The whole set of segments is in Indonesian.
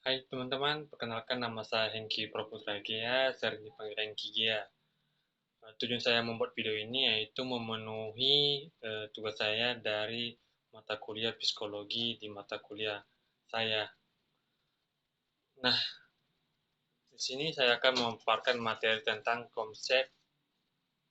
Hai teman-teman, perkenalkan nama saya Hengki Praputra Gia, sering dipanggil Hengki Gia. Tujuan saya membuat video ini yaitu memenuhi tugas saya dari mata kuliah psikologi di mata kuliah saya. Nah, di sini saya akan memaparkan materi tentang konsep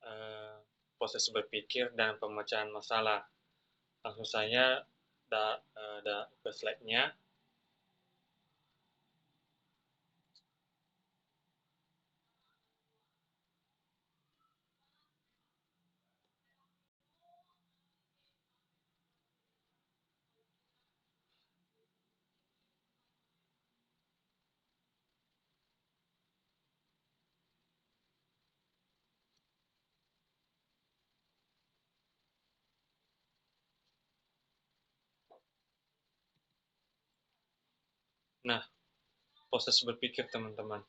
eh, proses berpikir dan pemecahan masalah. Langsung saya ke slide-nya. Nah, proses berpikir teman-teman.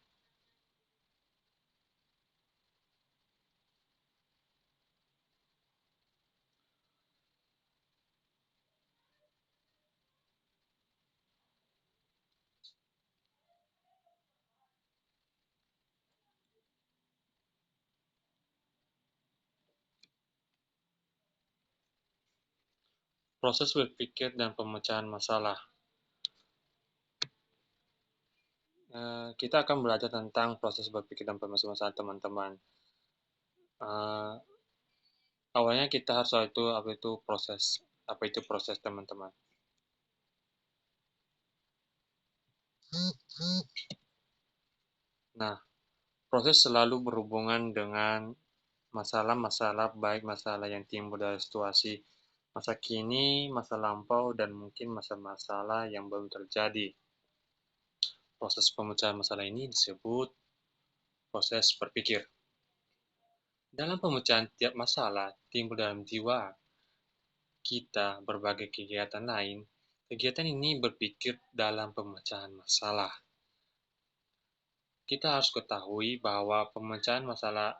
Proses berpikir dan pemecahan masalah. Kita akan belajar tentang proses berpikir dan pemecahan masalah teman-teman. Awalnya kita harus tahu itu apa itu proses teman-teman. Nah, proses selalu berhubungan dengan masalah-masalah, baik masalah yang timbul dari situasi masa kini, masa lampau, dan mungkin masalah-masalah yang belum terjadi. Proses pemecahan masalah ini disebut proses berpikir. Dalam pemecahan tiap masalah timbul dalam jiwa kita berbagai kegiatan lain. Kegiatan ini berpikir dalam pemecahan masalah. Kita harus ketahui bahwa pemecahan masalah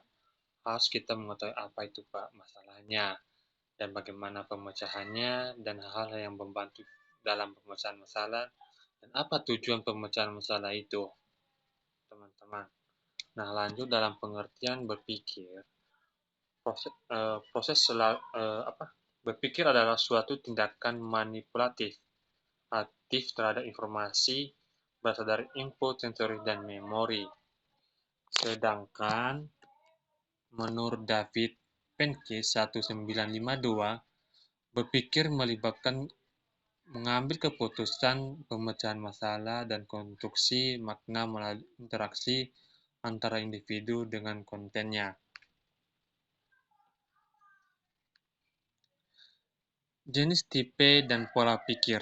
harus kita mengetahui apa itu Pak masalahnya dan bagaimana pemecahannya dan hal-hal yang membantu dalam pemecahan masalah dan apa tujuan pemecahan masalah itu, teman-teman. Nah, lanjut dalam pengertian berpikir, berpikir adalah suatu tindakan manipulatif aktif terhadap informasi berasal dari input, sensori, dan memori. Sedangkan menurut David Penke 1952, berpikir melibatkan mengambil keputusan, pemecahan masalah, dan konstruksi makna melalui interaksi antara individu dengan kontennya. Jenis tipe dan pola pikir.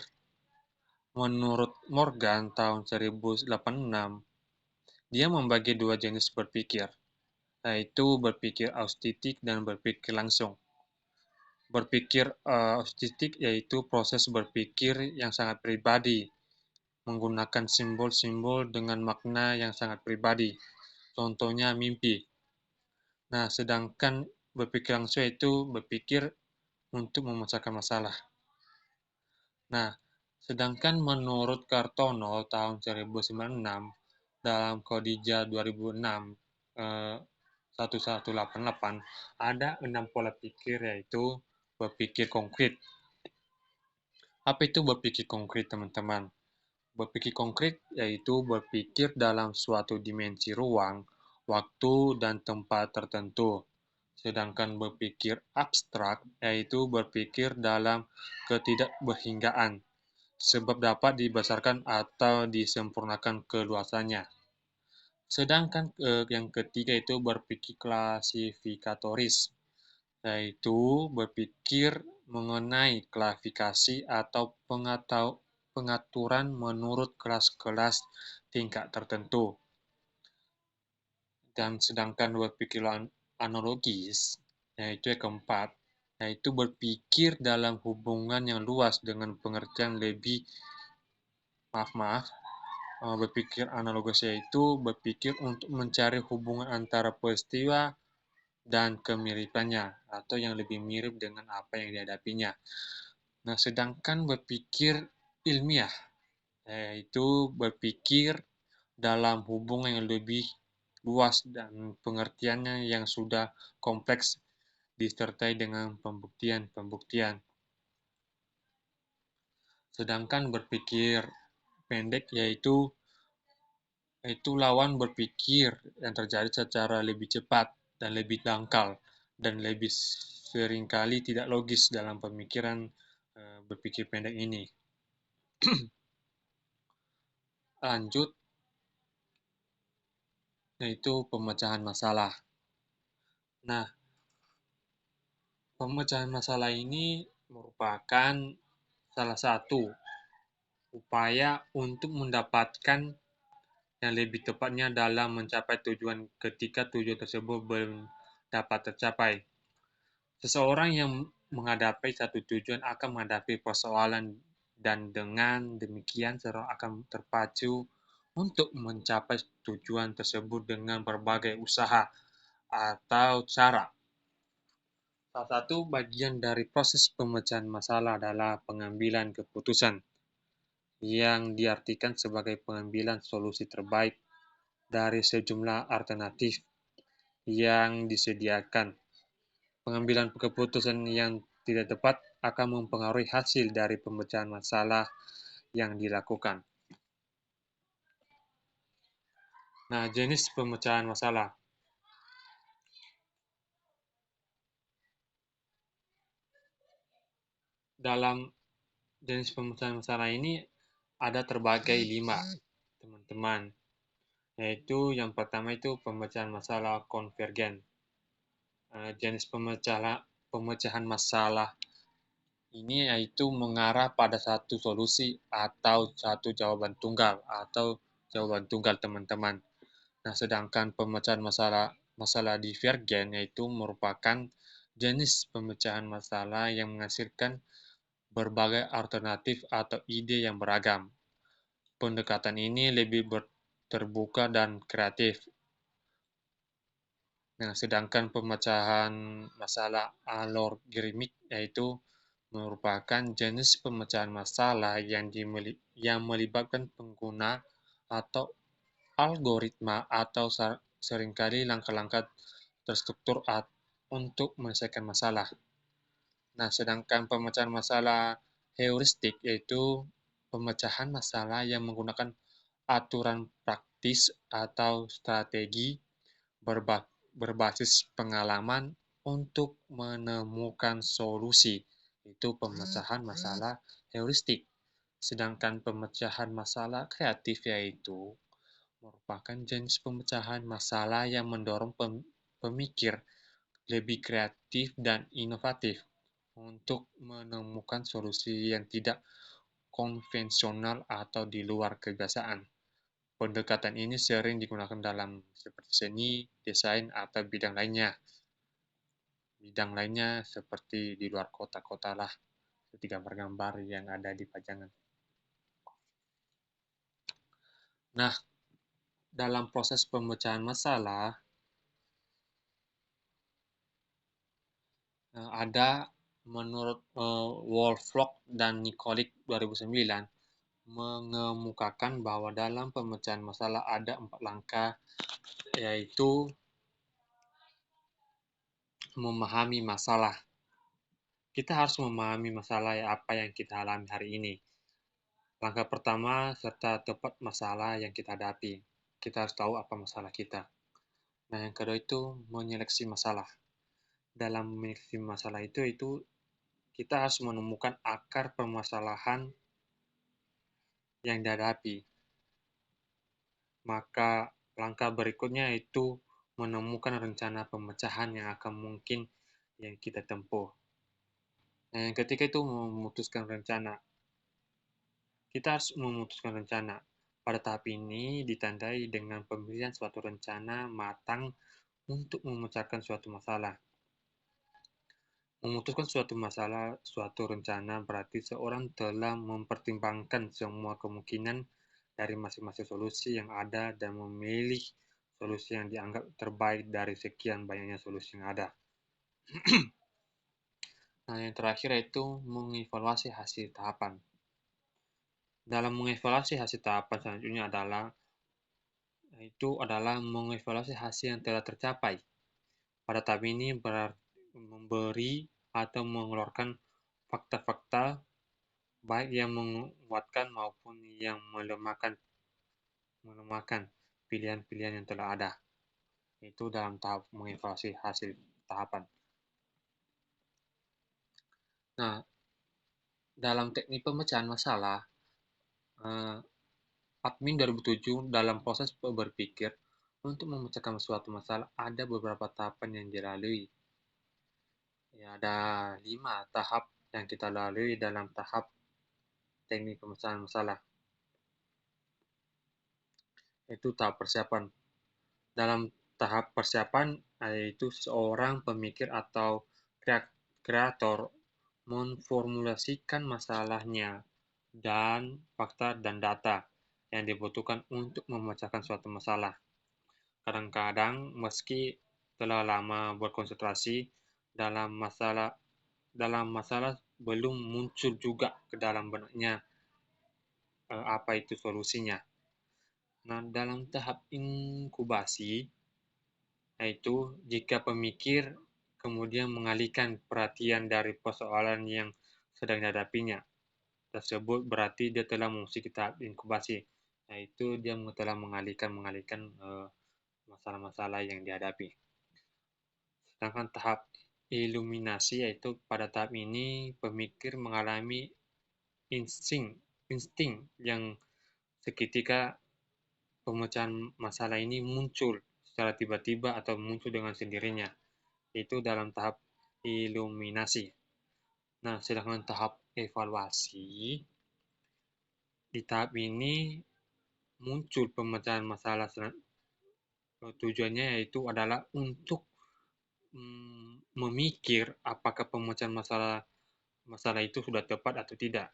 Menurut Morgan tahun 1986, dia membagi dua jenis berpikir, yaitu berpikir autistik dan berpikir langsung. Berpikir autistik yaitu proses berpikir yang sangat pribadi, menggunakan simbol-simbol dengan makna yang sangat pribadi. Contohnya mimpi. Nah, sedangkan berpikir langsung yaitu berpikir untuk memecahkan masalah. Nah, sedangkan menurut Kartono tahun 1996 dalam Kodija 2006 1188 ada 6 pola pikir yaitu berpikir konkret. Apa itu berpikir konkret, teman-teman? Berpikir konkret yaitu berpikir dalam suatu dimensi ruang, waktu, dan tempat tertentu. Sedangkan berpikir abstrak yaitu berpikir dalam ketidakberhinggaan, sebab dapat dibesarkan atau disempurnakan keluasannya. Sedangkan yang ketiga itu berpikir klasifikatoris, yaitu berpikir mengenai klasifikasi atau pengaturan menurut kelas-kelas tingkat tertentu. Dan sedangkan berpikir analogis, yaitu yang keempat, yaitu berpikir dalam hubungan yang luas dengan pengertian lebih berpikir analogis yaitu berpikir untuk mencari hubungan antara peristiwa dan kemiripannya atau yang lebih mirip dengan apa yang dihadapinya. Nah, sedangkan berpikir ilmiah yaitu berpikir dalam hubungan yang lebih luas dan pengertiannya yang sudah kompleks disertai dengan pembuktian-pembuktian. Sedangkan berpikir pendek yaitu lawan berpikir yang terjadi secara lebih cepat dan lebih dangkal dan lebih seringkali tidak logis dalam pemikiran berpikir pendek ini. Lanjut, yaitu pemecahan masalah. Nah, pemecahan masalah ini merupakan salah satu upaya untuk mendapatkan yang lebih tepatnya dalam mencapai tujuan ketika tujuan tersebut belum dapat tercapai. Seseorang yang menghadapi satu tujuan akan menghadapi persoalan dan dengan demikian seseorang akan terpacu untuk mencapai tujuan tersebut dengan berbagai usaha atau cara. Salah satu bagian dari proses pemecahan masalah adalah pengambilan keputusan, yang diartikan sebagai pengambilan solusi terbaik dari sejumlah alternatif yang disediakan. Pengambilan keputusan yang tidak tepat akan mempengaruhi hasil dari pemecahan masalah yang dilakukan. Nah, jenis pemecahan masalah. Dalam jenis pemecahan masalah ini ada terbagi 5, teman-teman. Yaitu yang pertama itu pemecahan masalah konvergen. Jenis pemecahan masalah ini yaitu mengarah pada satu solusi atau satu jawaban tunggal teman-teman. Nah, sedangkan pemecahan masalah divergen yaitu merupakan jenis pemecahan masalah yang menghasilkan berbagai alternatif atau ide yang beragam. Pendekatan ini lebih terbuka dan kreatif. Nah, sedangkan pemecahan masalah algoritmik yaitu merupakan jenis pemecahan masalah yang melibatkan pengguna atau algoritma atau seringkali langkah-langkah terstruktur untuk menyelesaikan masalah. Nah, sedangkan pemecahan masalah heuristik yaitu pemecahan masalah yang menggunakan aturan praktis atau strategi berbasis pengalaman untuk menemukan solusi. Itu pemecahan masalah heuristik. Sedangkan pemecahan masalah kreatif yaitu merupakan jenis pemecahan masalah yang mendorong pemikir lebih kreatif dan inovatif untuk menemukan solusi yang tidak konvensional atau di luar kebiasaan. Pendekatan ini sering digunakan dalam seperti seni, desain, atau bidang lainnya. Bidang lainnya seperti di luar kota-kota lah, seperti gambar-gambar yang ada di pajangan. Nah, dalam proses pemecahan masalah, ada menurut Wolflock dan Nikolic 2009 mengemukakan bahwa dalam pemecahan masalah ada 4 langkah, yaitu memahami masalah. Kita harus memahami masalah apa yang kita alami hari ini. Langkah pertama, serta tepat masalah yang kita hadapi. Kita harus tahu apa masalah kita. Nah, yang kedua itu menyeleksi masalah. Dalam menyeleksi masalah itu kita harus menemukan akar permasalahan yang dihadapi. Maka langkah berikutnya itu menemukan rencana pemecahan yang akan mungkin yang kita tempuh. Nah, yang ketiga itu memutuskan rencana. Kita harus memutuskan rencana. Pada tahap ini ditandai dengan pemilihan suatu rencana matang untuk memecahkan suatu masalah. Memutuskan suatu rencana berarti seorang telah mempertimbangkan semua kemungkinan dari masing-masing solusi yang ada dan memilih solusi yang dianggap terbaik dari sekian banyaknya solusi yang ada. Nah, yang terakhir yaitu mengevaluasi hasil tahapan. Dalam mengevaluasi hasil tahapan selanjutnya adalah mengevaluasi hasil yang telah tercapai. Pada tahap ini berarti memberi atau mengeluarkan fakta-fakta baik yang menguatkan maupun yang melemahkan pilihan-pilihan yang telah ada. Itu dalam tahap mengevaluasi hasil tahapan. Nah, dalam teknik pemecahan masalah, eh, admin 2007 dalam proses berpikir untuk memecahkan suatu masalah ada beberapa tahapan yang dilalui. Ya, ada 5 tahap yang kita lalui dalam tahap teknik pemecahan masalah. Itu tahap persiapan. Dalam tahap persiapan, yaitu seorang pemikir atau kreator memformulasikan masalahnya dan fakta dan data yang dibutuhkan untuk memecahkan suatu masalah. Kadang-kadang, meski telah lama berkonsentrasi dalam masalah belum muncul juga ke dalam benaknya apa itu solusinya. Nah, dalam tahap inkubasi, yaitu jika pemikir kemudian mengalihkan perhatian dari persoalan yang sedang dihadapinya tersebut, berarti dia telah memasuki tahap inkubasi, yaitu dia telah mengalihkan masalah-masalah yang dihadapi. Sedangkan tahap iluminasi, yaitu pada tahap ini pemikir mengalami insting yang seketika pemecahan masalah ini muncul secara tiba-tiba atau muncul dengan sendirinya. Itu dalam tahap iluminasi. Nah, sedangkan tahap evaluasi, di tahap ini muncul pemecahan masalah. Tujuannya yaitu adalah untuk memikir apakah pemecahan masalah itu sudah tepat atau tidak.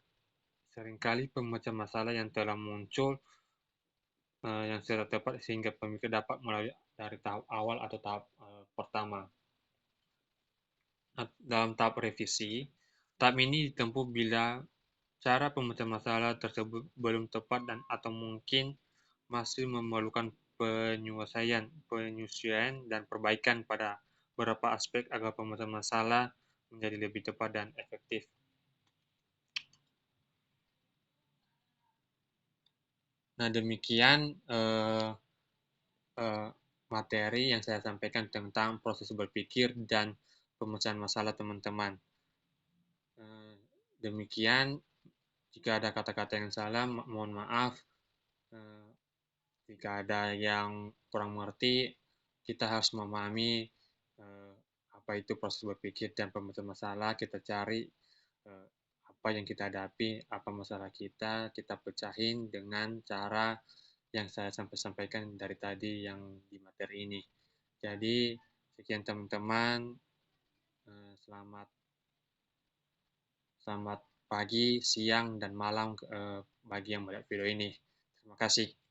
Seringkali pemecahan masalah yang telah muncul yang sudah tepat sehingga pemikir dapat melalui dari tahap awal atau tahap pertama. Dalam tahap revisi, tahap ini ditempuh bila cara pemecahan masalah tersebut belum tepat atau mungkin masih memerlukan penyesuaian dan perbaikan pada beberapa aspek agar pemecahan masalah menjadi lebih tepat dan efektif. Nah, demikian materi yang saya sampaikan tentang proses berpikir dan pemecahan masalah teman-teman. Demikian, jika ada kata-kata yang salah, mohon maaf. Jika ada yang kurang mengerti, kita harus memahami apa itu proses berpikir dan pemecahan masalah. Kita cari apa yang kita hadapi, apa masalah kita pecahin dengan cara yang saya sampaikan dari tadi yang di materi ini. Jadi, sekian teman-teman. Selamat pagi, siang, dan malam bagi yang melihat video ini. Terima kasih.